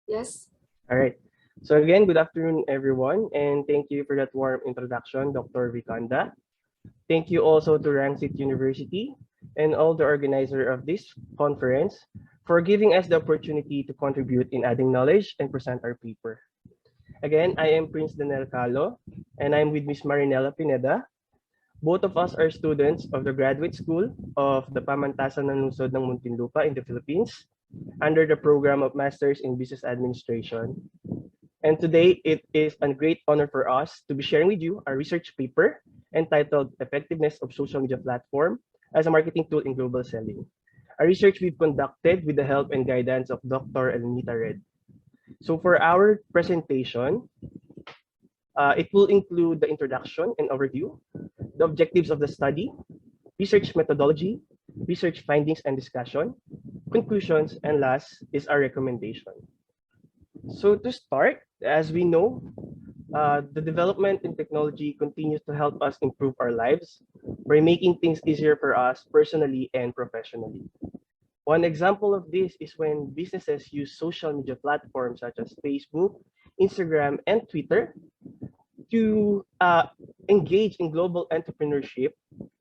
Yes. All right. So again, good afternoon, everyone, and thank you for that warm introduction, Dr. Vikanda. Thank you also to Rangsit University and all the organizer of this conference for giving us the opportunity to contribute in adding knowledge and present our paper. Again, I am Prince Daniel Calo, and I'm with Miss Marinela Pineda. Both of us are students of the Graduate School of the Pamantasan ng Lungsod ng Muntinlupa in the Philippines under the program of Masters in Business Administration. And today, it is a great honor for us to be sharing with you our research paper entitled Effectiveness of Social Media Platform as a Marketing Tool in Global Selling. A research we've conducted with the help and guidance of Dr. Elmita Red. So for our presentation, it will include the introduction and overview, the objectives of the study, research methodology, research findings and discussion, conclusions, and last is our recommendation. So to start, as we know, the development in technology continues to help us improve our lives by making things easier for us personally and professionally. One example of this is when businesses use social media platforms such as Facebook, Instagram, and Twitter to engage in global entrepreneurship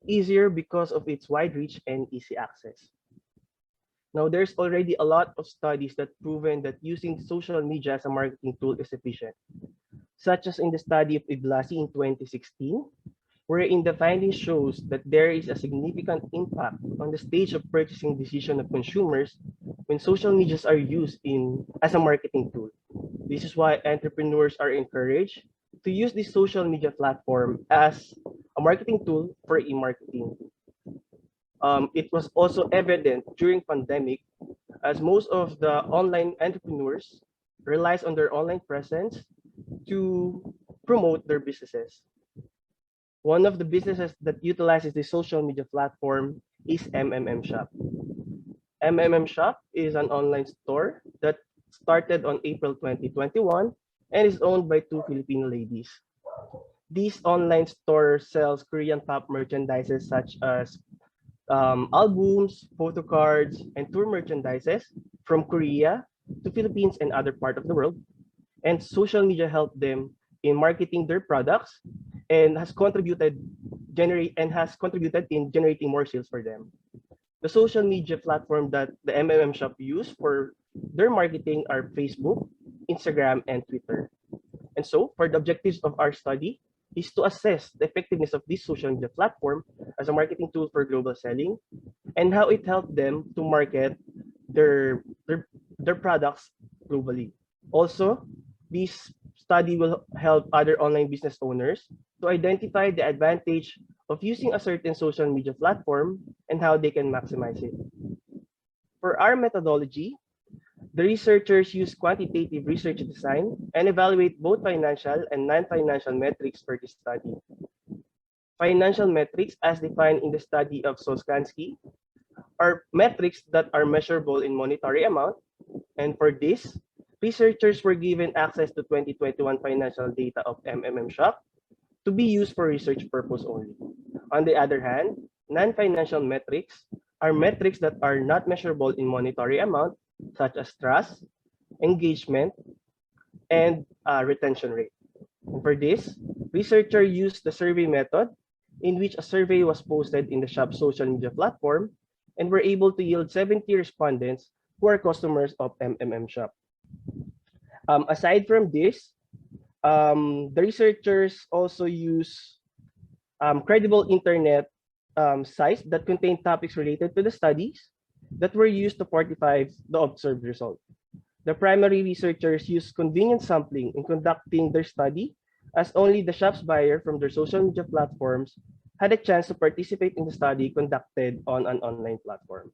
easier because of its wide reach and easy access. Now, there's already a lot of studies that proven that using social media as a marketing tool is efficient, such as in the study of Iblasi in 2016, wherein the finding shows that there is a significant impact on the stage of purchasing decision of consumers when social medias are used as a marketing tool. This is why entrepreneurs are encouraged to use this social media platform as a marketing tool for e-marketing. It was also evident during pandemic as most of the online entrepreneurs relies on their online presence to promote their businesses. One of the businesses that utilizes the social media platform is MMM Shop. MMM Shop is an online store that started on April 2021 and is owned by two Filipino ladies. This online store sells Korean pop merchandises such as albums, photo cards, and tour merchandises from Korea to Philippines and other part of the world. And social media helped them in marketing their products and has contributed in generating more sales for them. The social media platform that the MMM shop use for their marketing are Facebook, Instagram, and Twitter. And so, for the objectives of our study, is to assess the effectiveness of this social media platform as a marketing tool for global selling and how it helped them to market their, their, their products globally. Also, this study will help other online business owners to identify the advantage of using a certain social media platform and how they can maximize it. For our methodology, the researchers use quantitative research design and evaluate both financial and non-financial metrics for this study. Financial metrics, as defined in the study of Soskansky, are metrics that are measurable in monetary amount. And for this, researchers were given access to 2021 financial data of MMM Shop to be used for research purpose only. On the other hand, non-financial metrics are metrics that are not measurable in monetary amount, such as trust, engagement, and retention rate. And for this, researchers used the survey method in which a survey was posted in the shop's social media platform and were able to yield 70 respondents who are customers of MMM Shop. Aside from this, the researchers also use credible internet sites that contain topics related to the studies that were used to fortify the observed result. The primary researchers used convenient sampling in conducting their study, as only the shop's buyer from their social media platforms had a chance to participate in the study conducted on an online platform.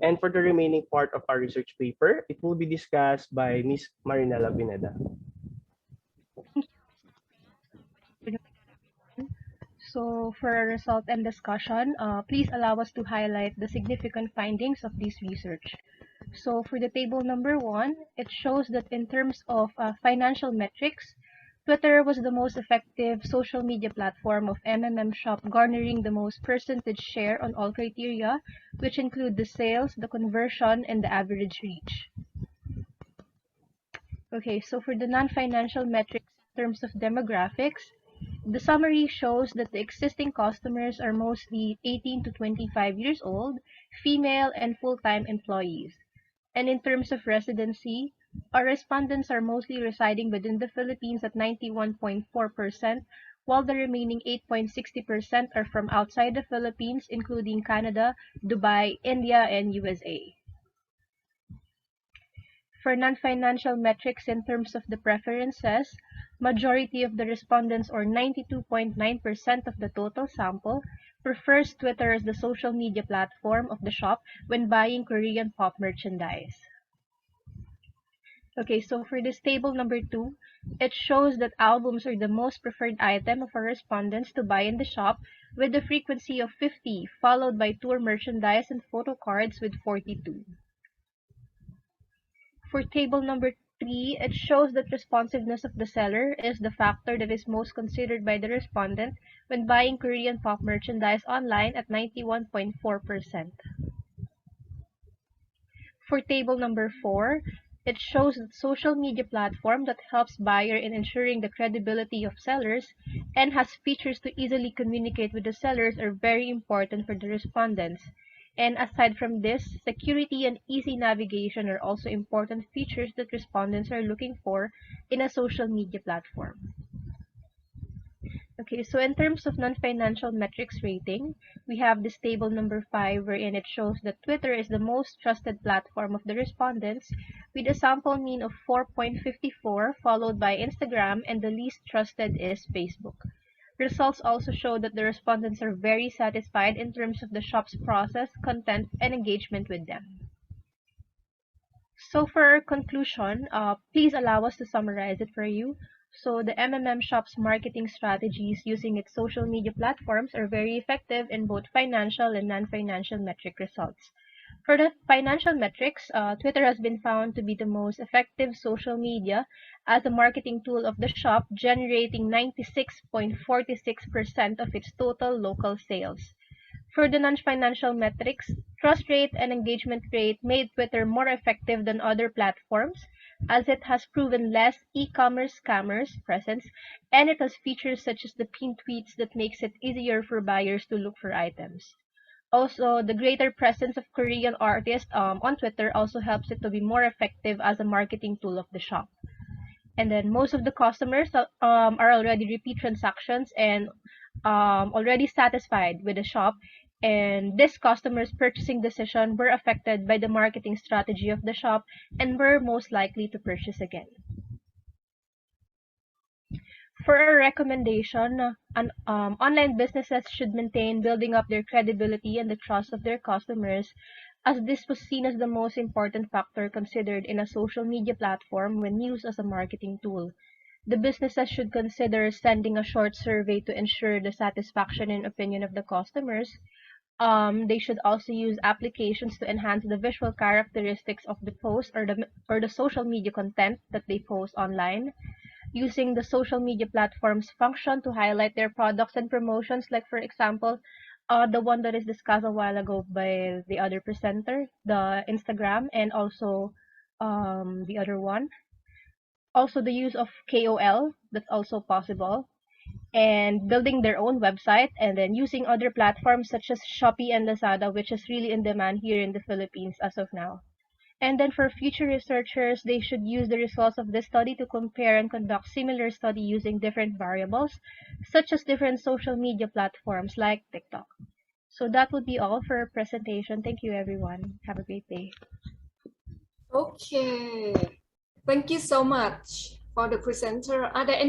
And for the remaining part of our research paper, it will be discussed by Ms. Marinela Pineda. So for a result and discussion, please allow us to highlight the significant findings of this research. So for the table number 1, it shows that in terms of financial metrics, Twitter was the most effective social media platform of MMM Shop, garnering the most percentage share on all criteria, which include the sales, the conversion, and the average reach. Okay, so for the non-financial metrics in terms of demographics, the summary shows that the existing customers are mostly 18 to 25 years old, female, and full-time employees. And in terms of residency, our respondents are mostly residing within the Philippines at 91.4%, while the remaining 8.60% are from outside the Philippines, including Canada, Dubai, India, and USA. For non-financial metrics in terms of the preferences, majority of the respondents, or 92.9% of the total sample, prefers Twitter as the social media platform of the shop when buying Korean pop merchandise. Okay, so for this table number 2, it shows that albums are the most preferred item of our respondents to buy in the shop, with a frequency of 50, followed by tour merchandise and photo cards with 42. For table number 3, it shows that responsiveness of the seller is the factor that is most considered by the respondent when buying Korean pop merchandise online at 91.4%. For table number 4, it shows that social media platform that helps buyer in ensuring the credibility of sellers and has features to easily communicate with the sellers are very important for the respondents. And aside from this, security and easy navigation are also important features that respondents are looking for in a social media platform. Okay, so in terms of non-financial metrics rating, we have this table number 5 wherein it shows that Twitter is the most trusted platform of the respondents with a sample mean of 4.54, followed by Instagram, and the least trusted is Facebook. Results also show that the respondents are very satisfied in terms of the shop's process, content, and engagement with them. So for our conclusion, please allow us to summarize it for you. So the MMM shop's marketing strategies using its social media platforms are very effective in both financial and non-financial metric results. For the financial metrics, Twitter has been found to be the most effective social media as a marketing tool of the shop, generating 96.46% of its total local sales. For the non-financial metrics, trust rate and engagement rate made Twitter more effective than other platforms, as it has proven less e-commerce scammers presence, and it has features such as the pinned tweets that makes it easier for buyers to look for items. Also, the greater presence of Korean artists on Twitter also helps it to be more effective as a marketing tool of the shop. And then most of the customers are already repeat transactions and already satisfied with the shop, and this customers' purchasing decision were affected by the marketing strategy of the shop and were most likely to purchase again. For a recommendation, online businesses should maintain building up their credibility and the trust of their customers, as this was seen as the most important factor considered in a social media platform when used as a marketing tool. The businesses should consider sending a short survey to ensure the satisfaction and opinion of the customers. They should also use applications to enhance the visual characteristics of the post or the social media content that they post online. Using the social media platform's function to highlight their products and promotions, like for example, the one that is discussed a while ago by the other presenter, the Instagram, and also the other one. Also the use of KOL, that's also possible, and building their own website, and then using other platforms such as Shopee and Lazada, which is really in demand here in the Philippines as of now. And then for future researchers, they should use the results of this study to compare and conduct similar study using different variables, such as different social media platforms like TikTok. So that would be all for our presentation. Thank you, everyone. Have a great day. Okay. Thank you so much for the presenter. Are there any